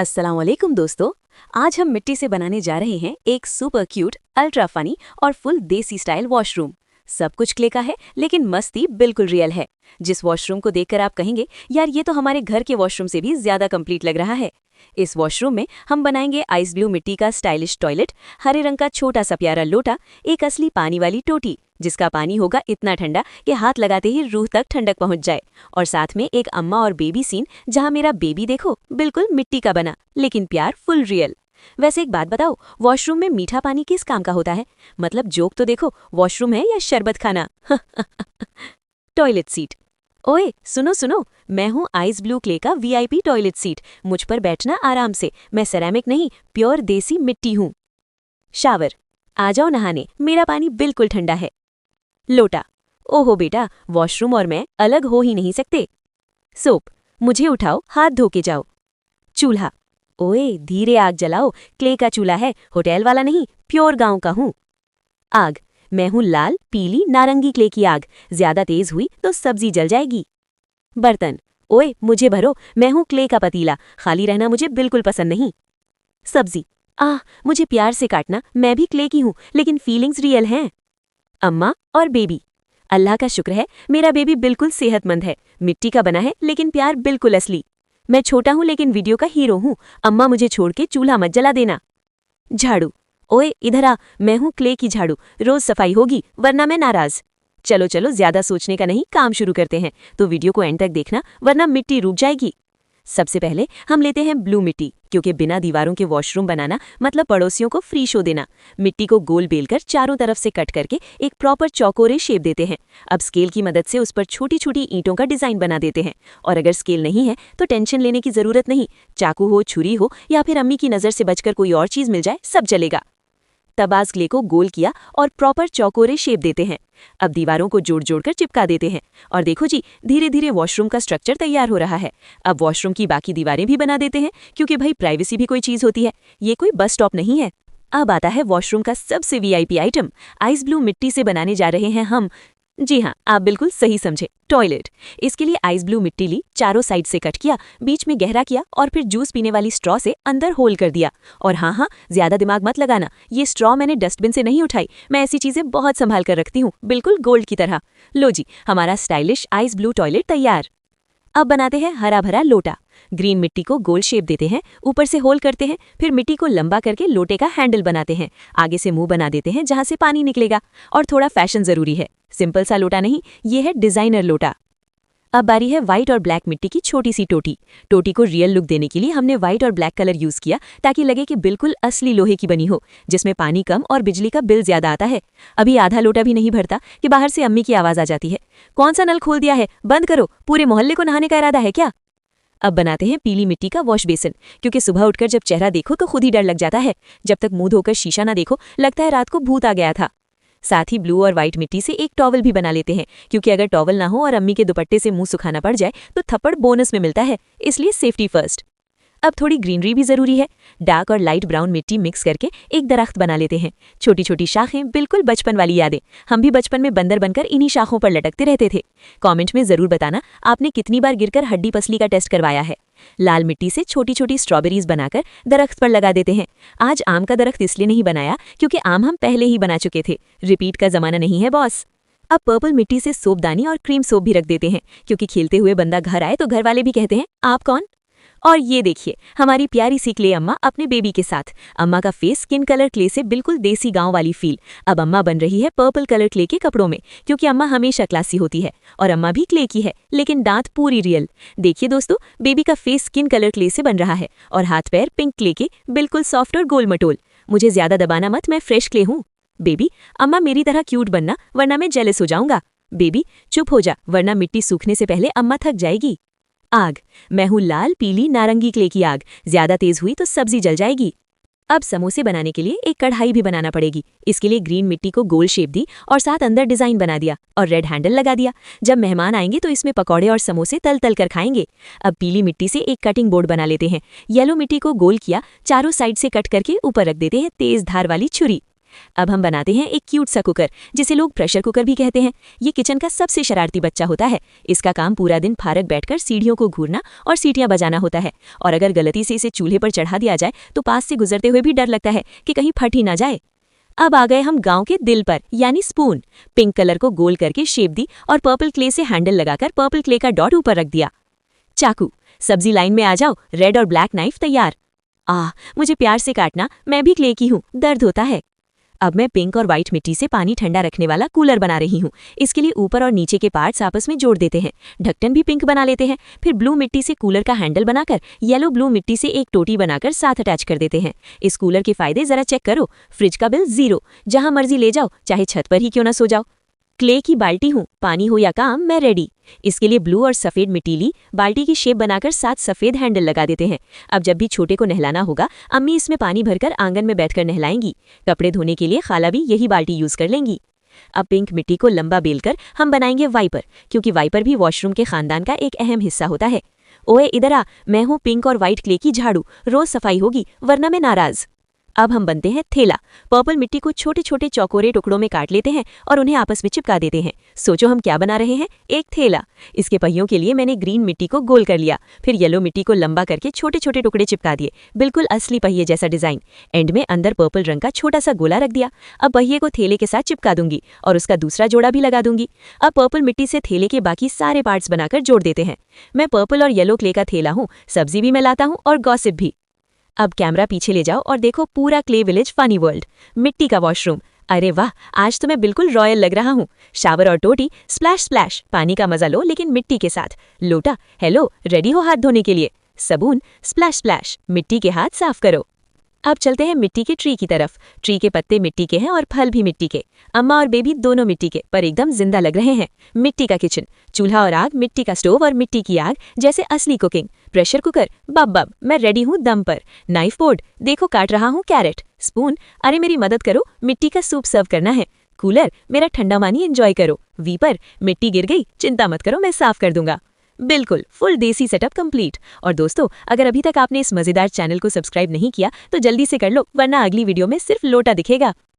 अस्सलामुअलैकुम दोस्तों। आज हम मिट्टी से बनाने जा रहे हैं एक सुपर क्यूट, अल्ट्रा फनी और फुल देसी स्टाइल वॉशरूम। सब कुछ क्ले का है लेकिन मस्ती बिल्कुल रियल है। जिस वॉशरूम को देखकर आप कहेंगे यार ये तो हमारे घर के वॉशरूम से भी ज्यादा कंप्लीट लग रहा है। इस वॉशरूम में हम बनाएंगे आइस ब्लू मिट्टी का स्टाइलिश टॉयलेट, हरे रंग का छोटा सा प्यारा लोटा, एक असली पानी वाली टोटी जिसका पानी होगा इतना ठंडा कि हाथ लगाते ही रूह तक ठंडक पहुंच जाए, और साथ में एक अम्मा और बेबी सीन जहां मेरा बेबी देखो बिल्कुल मिट्टी का बना लेकिन प्यार फुल रियल। वैसे एक बात बताओ, वॉशरूम में मीठा पानी किस काम का होता है? मतलब जोक तो देखो, वॉशरूम है या शरबत खाना? Toilet seat. ओए सुनो सुनो, मैं हूँ आइस ब्लू क्ले का वीआईपी टॉयलेट सीट। मुझ पर बैठना आराम से, मैं सेरेमिक नहीं प्योर देसी मिट्टी हूँ। शावर। आ जाओ नहाने, मेरा पानी बिल्कुल ठंडा है। लोटा। ओहो बेटा, वॉशरूम और मैं अलग हो ही नहीं सकते। सोप। मुझे उठाओ, हाथ धो के जाओ। चूल्हा। ओए धीरे आग जलाओ, क्ले का चूल्हा है, होटल वाला नहीं, प्योर गांव का हूँ। आग। मैं हूँ लाल पीली नारंगी क्ले की आग, ज्यादा तेज हुई तो सब्जी जल जाएगी। बर्तन। ओए मुझे भरो, मैं हूँ क्ले का पतीला, खाली रहना मुझे बिल्कुल पसंद नहीं। सब्जी। मुझे प्यार से काटना, मैं भी क्ले की हूँ लेकिन फीलिंग्स रियल हैं। अम्मा और बेबी। अल्लाह का शुक्र है मेरा बेबी बिल्कुल सेहतमंद है, मिट्टी का बना है लेकिन प्यार बिल्कुल असली। मैं छोटा हूँ लेकिन वीडियो का हीरो हूँ, अम्मा मुझे छोड़ के चूल्हा मत जला देना। झाड़ू। ओए इधर आ, मैं हूँ क्ले की झाड़ू, रोज सफाई होगी वरना मैं नाराज। चलो चलो, ज्यादा सोचने का नहीं, काम शुरू करते हैं, तो वीडियो को एंड तक देखना वरना मिट्टी रुक जाएगी। सबसे पहले हम लेते हैं ब्लू मिट्टी, क्योंकि बिना दीवारों के वॉशरूम बनाना मतलब पड़ोसियों को फ्री शो देना। मिट्टी को गोल बेलकर चारों तरफ से कट करके एक प्रॉपर चौकोरे शेप देते हैं। अब स्केल की मदद से उस पर छोटी छोटी ईंटों का डिजाइन बना देते हैं। और अगर स्केल नहीं है तो टेंशन लेने की जरूरत नहीं, चाकू हो, छुरी हो या फिर अम्मी की नजर से बचकर कोई और चीज मिल जाए, सब चलेगा। तब आज क्ले को गोल किया और प्रॉपर चौकोरे शेप देते हैं। अब दीवारों को जोड़ जोड़कर चिपका देते हैं और देखो जी, धीरे धीरे वॉशरूम का स्ट्रक्चर तैयार हो रहा है। अब वॉशरूम की बाकी दीवारें भी बना देते हैं, क्योंकि भाई प्राइवेसी भी कोई चीज होती है, ये कोई बस स्टॉप नहीं है। अब आता है वॉशरूम का सबसे वीआईपी आइटम, आइस ब्लू मिट्टी से बनाने जा रहे हैं हम। जी हाँ, आप बिल्कुल सही समझे, टॉयलेट। इसके लिए आइस ब्लू मिट्टी ली, चारों साइड से कट किया, बीच में गहरा किया और फिर जूस पीने वाली स्ट्रॉ से अंदर होल कर दिया। और हाँ, ज्यादा दिमाग मत लगाना, ये स्ट्रॉ मैंने डस्टबिन से नहीं उठाई, मैं ऐसी चीजें बहुत संभाल कर रखती हूँ, बिल्कुल गोल्ड की तरह। लो जी, हमारा स्टाइलिश आइस ब्लू टॉयलेट तैयार। अब बनाते हैं हरा भरा लोटा। ग्रीन मिट्टी को गोल शेप देते हैं, ऊपर से होल करते हैं, फिर मिट्टी को लंबा करके लोटे का हैंडल बनाते हैं, आगे से मुंह बना देते हैं जहां से पानी निकलेगा। और थोड़ा फैशन जरूरी है, सिंपल सा लोटा नहीं, ये है डिजाइनर लोटा। अब बारी है व्हाइट और ब्लैक मिट्टी की छोटी सी टोटी। टोटी को रियल लुक देने के लिए हमने व्हाइट और ब्लैक कलर यूज किया, ताकि लगे कि बिल्कुल असली लोहे की बनी हो, जिसमें पानी कम और बिजली का बिल ज्यादा आता है। अभी आधा लोटा भी नहीं भरता कि बाहर से अम्मी की आवाज आ जाती है, कौन सा नल खोल दिया है, बंद करो, पूरे मोहल्ले को नहाने का इरादा है क्या? अब बनाते हैं पीली मिट्टी का वॉश बेसिन, क्योंकि सुबह उठकर जब चेहरा देखो तो खुद ही डर लग जाता है, जब तक मुंह धोकर शीशा ना देखो लगता है रात को भूत आ गया था। साथ ही ब्लू और व्हाइट मिट्टी से एक टॉवल भी बना लेते हैं, क्योंकि अगर टॉवल ना हो और अम्मी के दुपट्टे से मुंह सुखाना पड़ जाए तो थप्पड़ बोनस में मिलता है, इसलिए सेफ्टी फर्स्ट। अब थोड़ी ग्रीनरी भी जरूरी है, डार्क और लाइट ब्राउन मिट्टी मिक्स करके एक दरख्त बना लेते हैं। छोटी छोटी शाखें, बिल्कुल बचपन वाली यादें, हम भी बचपन में बंदर बनकर इन्हीं शाखों पर लटकते रहते थे। कमेंट में जरूर बताना आपने कितनी बार गिरकर हड्डी पसली का टेस्ट करवाया है। लाल मिट्टी से छोटी छोटी स्ट्रॉबेरीज बनाकर दरख्त पर लगा देते हैं। आज आम का दरख्त इसलिए नहीं बनाया क्योंकि आम हम पहले ही बना चुके थे, रिपीट का जमाना नहीं है बॉस। अब पर्पल मिट्टी से सोपदानी और क्रीम सोप भी रख देते हैं, क्योंकि खेलते हुए बंदा घर आए तो घर वाले भी कहते हैं आप कौन। और ये देखिए हमारी प्यारी सी क्ले अम्मा अपने बेबी के साथ। अम्मा का फेस स्किन कलर क्ले से बिल्कुल देसी गांव वाली फील। अब अम्मा बन रही है पर्पल कलर क्ले के कपड़ों में, क्योंकि अम्मा हमेशा क्लासी होती है। और अम्मा भी क्ले की है लेकिन दांत पूरी रियल। देखिए दोस्तों, बेबी का फेस स्किन कलर क्ले से बन रहा है और हाथ पैर पिंक क्ले के, बिल्कुल सॉफ्ट और गोल मटोल। मुझे ज्यादा दबाना मत, मैं फ्रेश क्ले हूँ। बेबी अम्मा मेरी तरह क्यूट बनना वरना मैं जेलस हो जाऊंगा। बेबी चुप हो जा, वरना मिट्टी सूखने से पहले अम्मा थक जाएगी। आग। मैं हूँ लाल पीली नारंगी क्ले की आग, ज्यादा तेज हुई तो सब्जी जल जाएगी। अब समोसे बनाने के लिए एक कढ़ाई भी बनाना पड़ेगी। इसके लिए ग्रीन मिट्टी को गोल शेप दी और साथ अंदर डिजाइन बना दिया और रेड हैंडल लगा दिया। जब मेहमान आएंगे तो इसमें पकौड़े और समोसे तल तल कर खाएंगे। अब पीली मिट्टी से एक कटिंग बोर्ड बना लेते हैं। येलो मिट्टी को गोल किया, चारों साइड से कट करके ऊपर रख देते हैं तेज धार वाली छुरी। अब हम बनाते हैं एक क्यूट सा कुकर, जिसे लोग प्रेशर कुकर भी कहते हैं। ये किचन का सबसे शरारती बच्चा होता है। इसका काम पूरा दिन फारग बैठकर सीढ़ियों को घूरना और सीटियां बजाना होता है। और अगर गलती से इसे चूल्हे पर चढ़ा दिया जाए तो पास से गुजरते हुए भी डर लगता है कि कहीं फट ही ना जाए। अब आ गए हम गांव के दिल पर, यानी स्पून। पिंक कलर को गोल करके शेप दी और पर्पल क्ले से हैंडल लगाकर पर्पल क्ले का डॉट ऊपर रख दिया। चाकू, सब्जी लाइन में आ जाओ, रेड और ब्लैक नाइफ तैयार। मुझे प्यार से काटना, मैं भी क्ले की हूँ, दर्द होता है। अब मैं पिंक और व्हाइट मिट्टी से पानी ठंडा रखने वाला कूलर बना रही हूँ। इसके लिए ऊपर और नीचे के पार्ट्स आपस में जोड़ देते हैं। ढक्कन भी पिंक बना लेते हैं। फिर ब्लू मिट्टी से कूलर का हैंडल बनाकर येलो ब्लू मिट्टी से एक टोटी बनाकर साथ अटैच कर देते हैं। इस कूलर के फायदे जरा चेक करो। फ्रिज का बिल 0, जहां मर्जी ले जाओ, चाहे छत पर ही क्यों ना सो जाओ। क्ले की बाल्टी हूँ, पानी हो या काम, मैं रेडी। इसके लिए ब्लू और सफ़ेद मिट्टी ली, बाल्टी की शेप बनाकर साथ सफ़ेद हैंडल लगा देते हैं। अब जब भी छोटे को नहलाना होगा, अम्मी इसमें पानी भरकर आंगन में बैठकर नहलाएंगी। कपड़े धोने के लिए खाला भी यही बाल्टी यूज़ कर लेंगी। अब पिंक मिट्टी को लंबा बेलकर हम बनाएंगे वाइपर, क्योंकि वाइपर भी वॉशरूम के खानदान का एक अहम हिस्सा होता है। ओए इधर आ, मैं हूँ पिंक और व्हाइट क्ले की झाड़ू, रोज सफाई होगी वरना मैं नाराज। अब हम बनते हैं थैला। पर्पल मिट्टी को छोटे छोटे चौकोरे टुकड़ों में काट लेते हैं और उन्हें आपस में चिपका देते हैं। सोचो हम क्या बना रहे हैं, एक थैला। इसके पहियों के लिए मैंने ग्रीन मिट्टी को गोल कर लिया, फिर येलो मिट्टी को लंबा करके छोटे छोटे टुकड़े चिपका दिए, बिल्कुल असली पहिए जैसा डिजाइन। एंड में अंदर पर्पल रंग का छोटा सा गोला रख दिया। अब पहिए को थैले के साथ चिपका दूंगी और उसका दूसरा जोड़ा भी लगा दूंगी। अब पर्पल मिट्टी से थैले के बाकी सारे पार्ट्स बनाकर जोड़ देते हैं। मैं पर्पल और येलो क्ले का थैला हूँ, सब्जी भी मैं लाता हूँ और गॉसिप भी। अब कैमरा पीछे ले जाओ और देखो पूरा क्ले विलेज फनी वर्ल्ड। मिट्टी का वॉशरूम, अरे वाह, आज तो मैं बिल्कुल रॉयल लग रहा हूँ। शावर और टोटी, स्प्लैश स्प्लैश, पानी का मजा लो लेकिन मिट्टी के साथ। लोटा, हेलो, रेडी हो हाथ धोने के लिए। सबून, स्प्लैश स्प्लैश, मिट्टी के हाथ साफ करो। अब चलते हैं मिट्टी के ट्री की तरफ। ट्री के पत्ते मिट्टी के हैं और फल भी मिट्टी के। अम्मा और बेबी दोनों मिट्टी के, पर एकदम जिंदा लग रहे हैं। मिट्टी का किचन, चूल्हा और आग, मिट्टी का स्टोव और मिट्टी की आग, जैसे असली कुकिंग। प्रेशर कुकर, बब मैं रेडी हूँ दम पर। नाइफ बोर्ड, देखो काट रहा हूँ कैरेट। स्पून, अरे मेरी मदद करो, मिट्टी का सूप सर्व करना है। कूलर, मेरा ठंडा पानी एंजॉय करो। वीपर, मिट्टी गिर गई, चिंता मत करो, मैं साफ कर दूंगा। बिल्कुल फुल देसी सेटअप कंप्लीट। और दोस्तों, अगर अभी तक आपने इस मजेदार चैनल को सब्सक्राइब नहीं किया तो जल्दी से कर लो, वरना अगली वीडियो में सिर्फ लोटा दिखेगा।